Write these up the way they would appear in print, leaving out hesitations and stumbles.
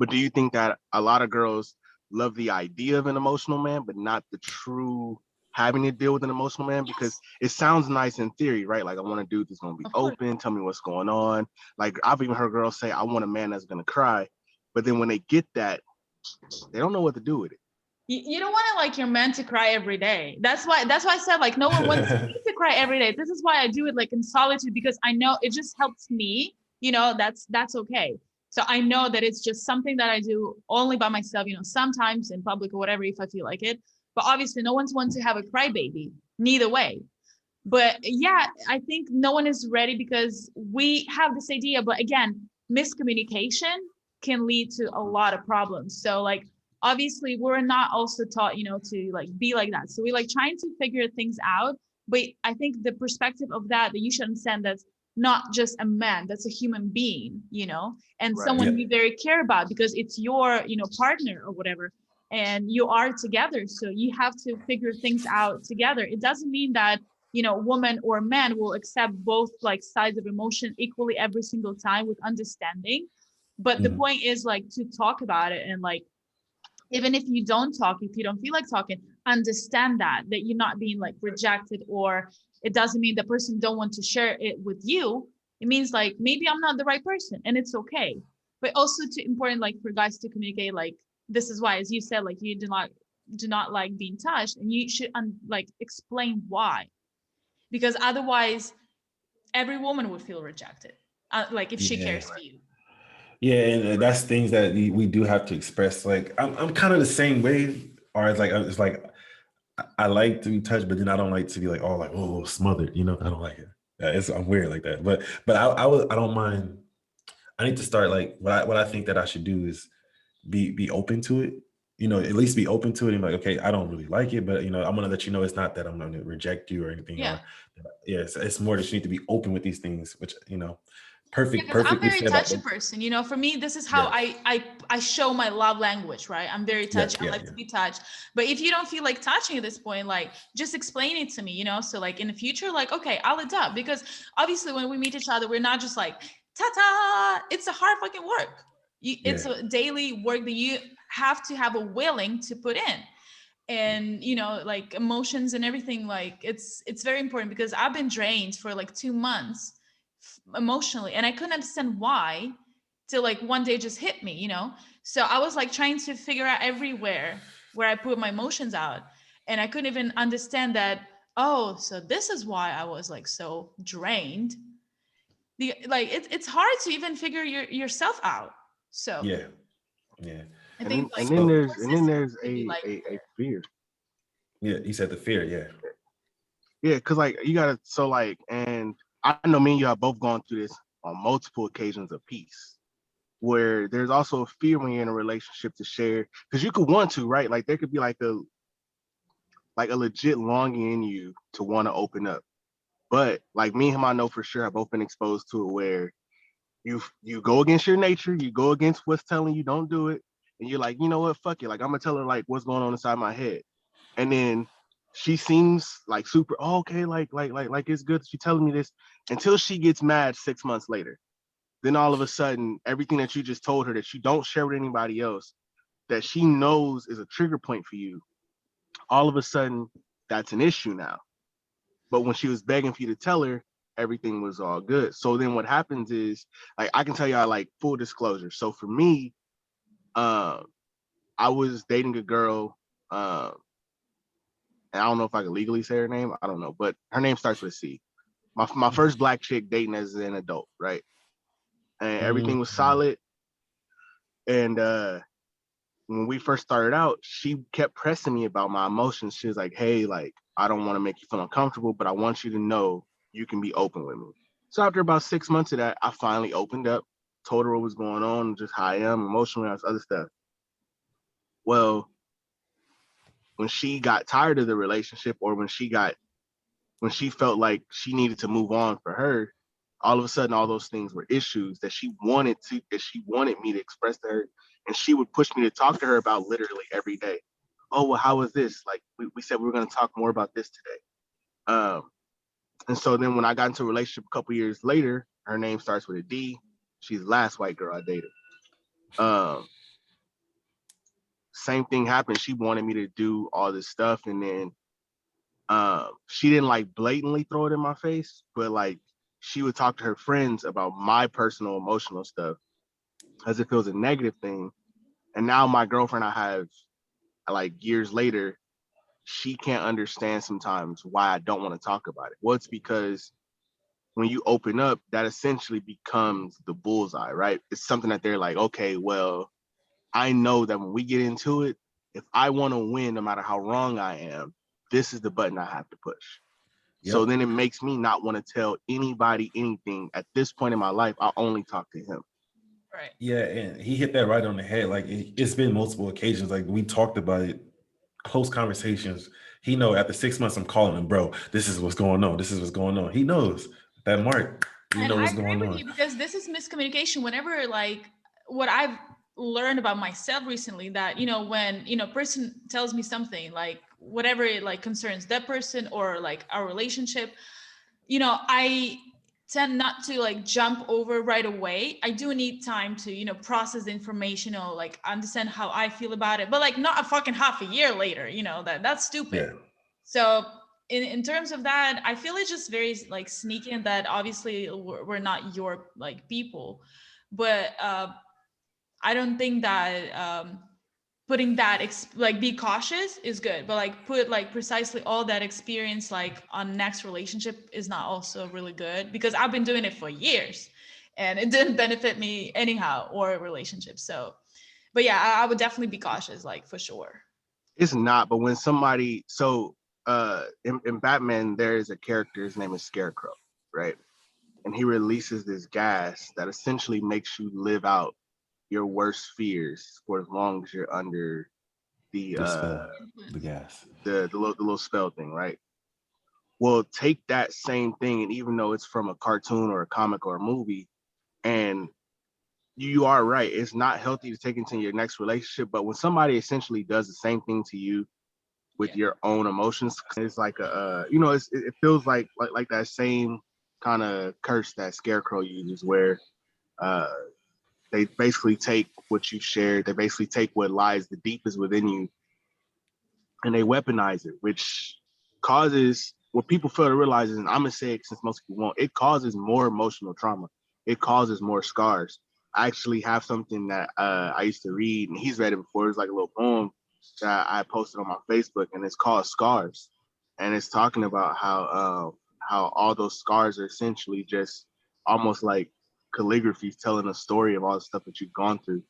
But do you think that a lot of girls love the idea of an emotional man, but not the true having to deal with an emotional man? Because Yes, it sounds nice in theory, right? Like I want a dude that's gonna be of course. open, tell me what's going on. Like I've even heard girls say, I want a man that's gonna cry. But then when they get that, they don't know what to do with it. You don't want to like your man to cry every day. That's why I said like no one wants me to cry every day. This is why I do it like in solitude, because I know it just helps me. That's okay. So I know that it's just something that I do only by myself, sometimes in public or whatever if I feel like it. But obviously no one's wants to have a crybaby, neither way. But yeah, I think no one is ready because we have this idea, but again, miscommunication can lead to a lot of problems. So like obviously we're not also taught, to like be like that. So we like trying to figure things out. But I think the perspective of that you should understand that's not just a man, that's a human being, and Right. someone Yeah. you very care about because it's your, partner or whatever. And you are together. So you have to figure things out together. It doesn't mean that woman or man will accept both like sides of emotion equally every single time with understanding. But the Mhm. point is like to talk about it, and like even if you don't talk, if you don't feel like talking, understand that you're not being like rejected, or it doesn't mean the person don't want to share it with you. It means like maybe I'm not the right person, and it's okay. But also too important like for guys to communicate, like this is why, as you said, like you do not like being touched, and you should like explain why, because otherwise every woman would feel rejected, like if she Yeah. cares for you. Yeah, and that's things that we do have to express. Like I'm kind of the same way, or it's like I like to be touched, but then I don't like to be like oh smothered. I don't like it. I'm weird like that. But I don't mind. I need to start like what I think that I should do is be open to it. At least be open to it and like, okay, I don't really like it, but I'm gonna let you know it's not that I'm gonna reject you or anything, Yeah. or yeah, it's more that you need to be open with these things, which Yeah, because I'm perfectly very said. Like, touchy person. For me, this is how yeah, I show my love language, right? I'm very yeah, touchy. I yeah, like yeah, to be touched. But if you don't feel like touching at this point, like just explain it to me. So like in the future, like okay, I'll adapt, because obviously when we meet each other, we're not just like ta-ta. It's a hard fucking work. It's yeah, a daily work that you have to have a willing to put in. And like emotions and everything, like it's very important, because I've been drained for like 2 months emotionally, and I couldn't understand why, till like one day just hit me. So I was like trying to figure out everywhere where I put my emotions out, and I couldn't even understand that. Oh, so this is why I was like so drained. Like it's hard to even figure yourself out. So yeah, yeah. I And think then like and then So there's and then consistency there's would be like a there. fear. yeah, you said the fear. Yeah, Yeah, because like you gotta so like, and I know me and you have both gone through this on multiple occasions of peace, where there's also a fear when you're in a relationship to share, because you could want to, right? Like there could be like a legit longing in you to want to open up. But like me and him, I know for sure have both been exposed to it where you go against your nature, you go against what's telling you don't do it, and you're like, you know what, fuck it. Like I'm gonna tell her like what's going on inside my head. And then she seems like super okay, like it's good she telling me this, until she gets mad 6 months later. Then all of a sudden, everything that you just told her that you don't share with anybody else, that she knows is a trigger point for you, all of a sudden that's an issue now. But when she was begging for you to tell her, everything was all good. So then what happens is, like, I can tell y'all like full disclosure. So for me, uh, I was dating a girl, uh, and I don't know if I can legally say her name. I don't know, but her name starts with a C. My first black chick dating as an adult, right? And everything was Mhm. solid. And when we first started out, she kept pressing me about my emotions. She was like, "Hey, like I don't want to make you feel uncomfortable, but I want you to know you can be open with me." So after about 6 months of that, I finally opened up, told her what was going on, just how I am emotionally, and other stuff. Well, when she got tired of the relationship, or when she felt like she needed to move on for her, all of a sudden all those things were issues that she wanted me to express to her, and she would push me to talk to her about literally every day. Oh well, how was this? Like we said we were going to talk more about this today. And so then when I got into a relationship a couple years later, her name starts with a D. She's the last white girl I dated. Um, same thing happened. She wanted me to do all this stuff, and then she didn't like blatantly throw it in my face, but like she would talk to her friends about my personal emotional stuff as if it was a negative thing. And now my girlfriend I have, like years later, she can't understand sometimes why I don't want to talk about it. Well, it's because when you open up, that essentially becomes the bullseye, right? It's something that they're like, okay, well, I know that when we get into it, if I want to win, no matter how wrong I am, this is the button I have to push. So Yep. then it makes me not want to tell anybody anything. At this point in my life, I only talk to him. Right. Yeah, and he hit that right on the head. Like it's been multiple occasions. Like we talked about it, close conversations. He know after 6 months, I'm calling him, bro. This is what's going on. This is what's going on. He knows that Mark. You And know I what's agree going with on. you because this is miscommunication. Whenever like what I've learned about myself recently, that when a person tells me something like whatever it like concerns that person or like our relationship, I tend not to like jump over right away. I do need time to process the information or like understand how I feel about it, but like not a fucking half a year later. That's stupid. Yeah. So in terms of that, I feel it's just very like sneaky, and that obviously we're not your like people, but I don't think that putting that like be cautious is good, but like put like precisely all that experience like on next relationship is not also really good, because I've been doing it for years and it didn't benefit me anyhow or a relationship. So but yeah, I would definitely be cautious, like for sure. It's not, but when somebody, so in Batman, there is a character, his name is Scarecrow, right? And he releases this gas that essentially makes you live out your worst fears for as long as you're under the The spell, the gas. the little spell thing, right? Well, take that same thing, and even though it's from a cartoon or a comic or a movie, and you are right, it's not healthy to take into your next relationship. But when somebody essentially does the same thing to you with Yeah. your own emotions, it's like it feels like that same kind of curse that Scarecrow uses, where uh, they basically take what you shared, they basically take what lies the deepest within you, and they weaponize it, which causes what people fail to realize is, and I'm gonna say it since most people won't, it causes more emotional trauma. It causes more scars. I actually have something that I used to read, and he's read it before. It's like a little poem that I posted on my Facebook, and it's called Scars, and it's talking about how all those scars are essentially just almost like calligraphy telling a story of all the stuff that you've gone through.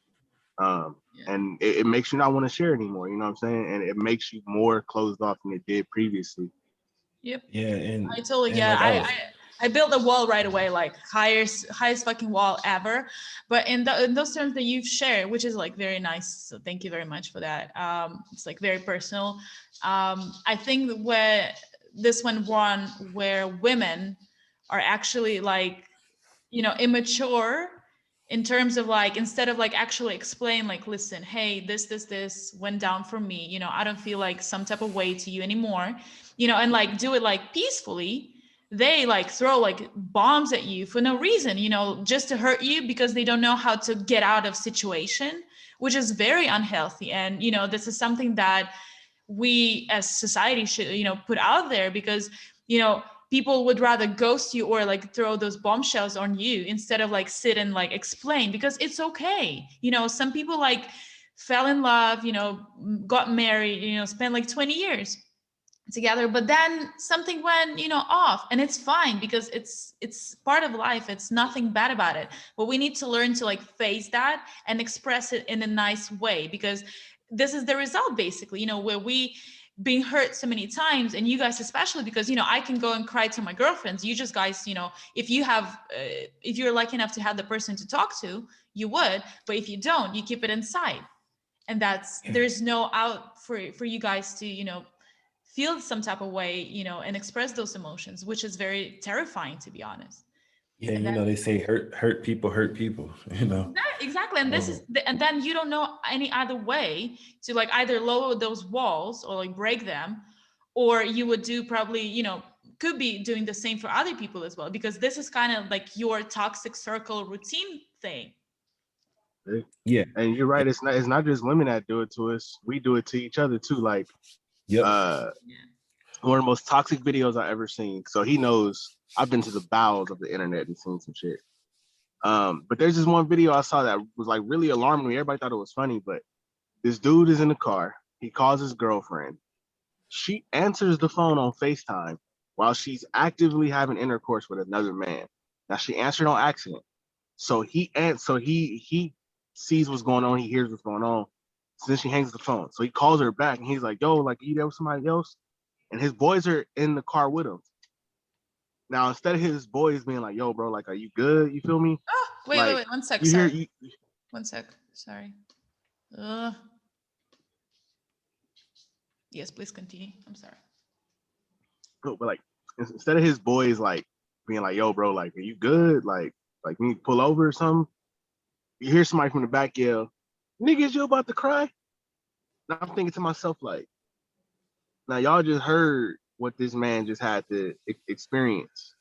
Yeah. And it makes you not want to share anymore. You know what I'm saying? And it makes you more closed off than it did previously. Yep. Yeah, I totally and get. like I was, I built a wall right away, like highest fucking wall ever. But in those terms that you've shared, which is like very nice, so thank you very much for that. It's like very personal. I think where this one where women are actually like immature in terms of like, instead of like actually explain like, listen, hey, this went down for me, I don't feel like some type of way to you anymore, and like do it like peacefully, they like throw like bombs at you for no reason, just to hurt you, because they don't know how to get out of situation, which is very unhealthy. And this is something that we as society should put out there, because people would rather ghost you or like throw those bombshells on you instead of like sit and like explain, because it's okay. Some people like fell in love, got married, spent like 20 years together, but then something went off, and it's fine, because it's part of life, it's nothing bad about it. But we need to learn to like face that and express it in a nice way, because this is the result basically, where we being hurt so many times, and you guys especially, because I can go and cry to my girlfriends. You just guys, if you have if you're lucky enough to have the person to talk to, you would. But if you don't, you keep it inside, and there's no out for you guys to feel some type of way, and express those emotions, which is very terrifying, to be honest. yeah, And then they say hurt people hurt people. exactly, and this is Um, and then you don't know any other way to like either lower those walls or like break them, or you would do probably could be doing the same for other people as well, because this is kind of like your toxic circle routine thing. Yeah. And you're right. It's not just women that do it to us. We do it to each other too. Like, Yep. one of the most toxic videos I ever seen. So he knows I've been to the bowels of the internet and seen some shit. But there's this one video I saw that was like really alarming me. Everybody thought it was funny, but this dude is in the car. He calls his girlfriend. She answers the phone on FaceTime while she's actively having intercourse with another man. Now she answered on accident. So he sees what's going on, he hears what's going on. So then she hangs the phone. So he calls her back and he's like, yo, like, you there with somebody else? And his boys are in the car with him. Now, instead of his boys being like, yo, bro, like, are you good? You feel me? Oh, like, wait. 1 sec. You hear Sorry. 1 sec. Sorry. Yes, please continue. I'm sorry. but like, instead of his boys like being like, yo, bro, like, are you good? Like you need to pull over or something. You hear somebody from the back yell, niggas, you about to cry? And I'm thinking to myself, like, now y'all just heard what this man just had to experience.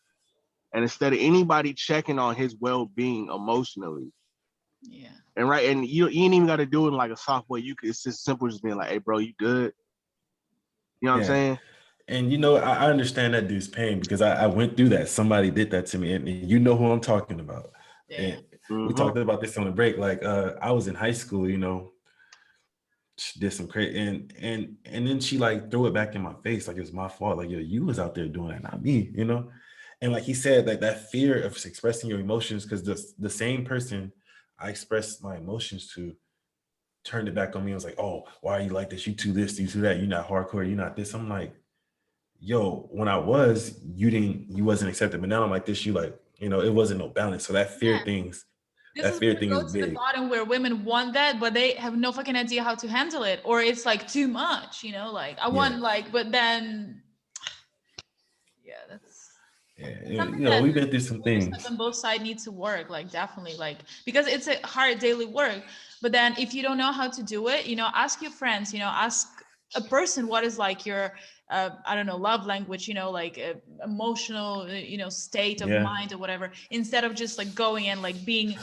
And instead of anybody checking on his well-being emotionally, and you ain't even got to do it in like a soft way. It's just simple, just being like, hey, bro, you good? You know what I'm saying? And I understand that dude's pain because I went through that. Somebody did that to me, and you know who I'm talking about. And we talked about this on the break. Like, I was in high school, she did some crazy, and then she like threw it back in my face like it was my fault. Like, yo, you was out there doing that, not me, And like he said, that fear of expressing your emotions, because the same person I expressed my emotions to turned it back on me. I was like, oh, why are you like this? You do this, you do that. You're not hardcore. You're not this. I'm like, yo, when I was, you wasn't accepted. But now I'm like this, you like, it wasn't no balance. So that fear things. This is where it goes to the bottom where women want that, but they have no fucking idea how to handle it, or it's like too much, like I want but then, that's we've been through some things on both sides need to work, like definitely, like because it's a hard daily work. But then if you don't know how to do it, ask your friends, ask a person what is like your I don't know, love language, like emotional, state of mind or whatever, instead of just like going and like being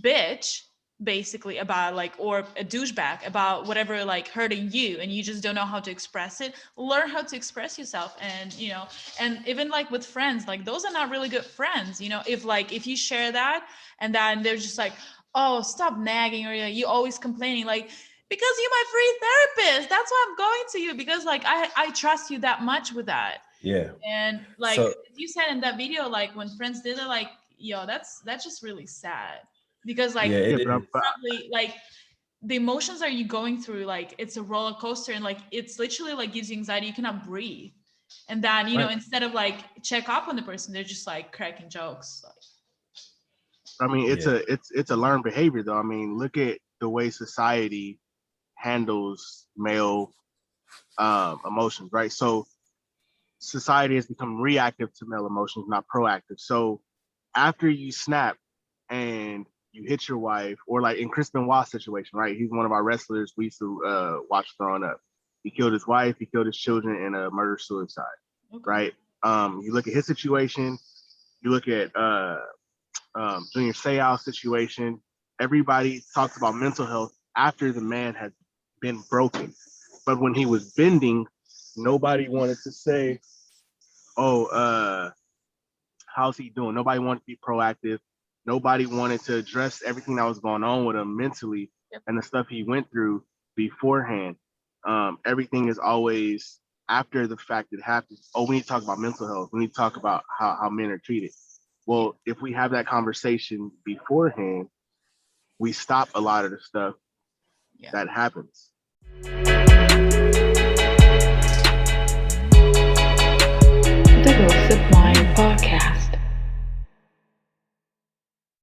bitch basically about like, or a douchebag about whatever like hurting you, and you just don't know how to express it. Learn how to express yourself. And and even like with friends, like those are not really good friends, if you share that and then they're just like, oh, stop nagging, or you always complaining, like, because you're my free therapist, that's why I'm going to you, because like I trust you that much with that. And like you said in that video, like when friends did it, like, yo, that's just really sad. Because like probably like the emotions that you're going through, like it's a roller coaster, and like it's literally like gives you anxiety, you cannot breathe. And then instead of like check up on the person, they're just like cracking jokes. I mean, it's a learned behavior though. I mean, look at the way society handles male emotions, right? So society has become reactive to male emotions, not proactive. So after you snap and you hit your wife, or like in Chris Benoit's situation, right? He's one of our wrestlers we used to watch growing up. He killed his wife, he killed his children in a murder-suicide, right? You look at his situation, you look at Junior Seau's situation. Everybody talks about mental health after the man had been broken. But when he was bending, nobody wanted to say, oh, how's he doing? Nobody wanted to be proactive. Nobody wanted to address everything that was going on with him mentally and the stuff he went through beforehand. Everything is always after the fact it happens. Oh, we need to talk about mental health. We need to talk about how men are treated. Well, if we have that conversation beforehand, we stop a lot of the stuff that happens.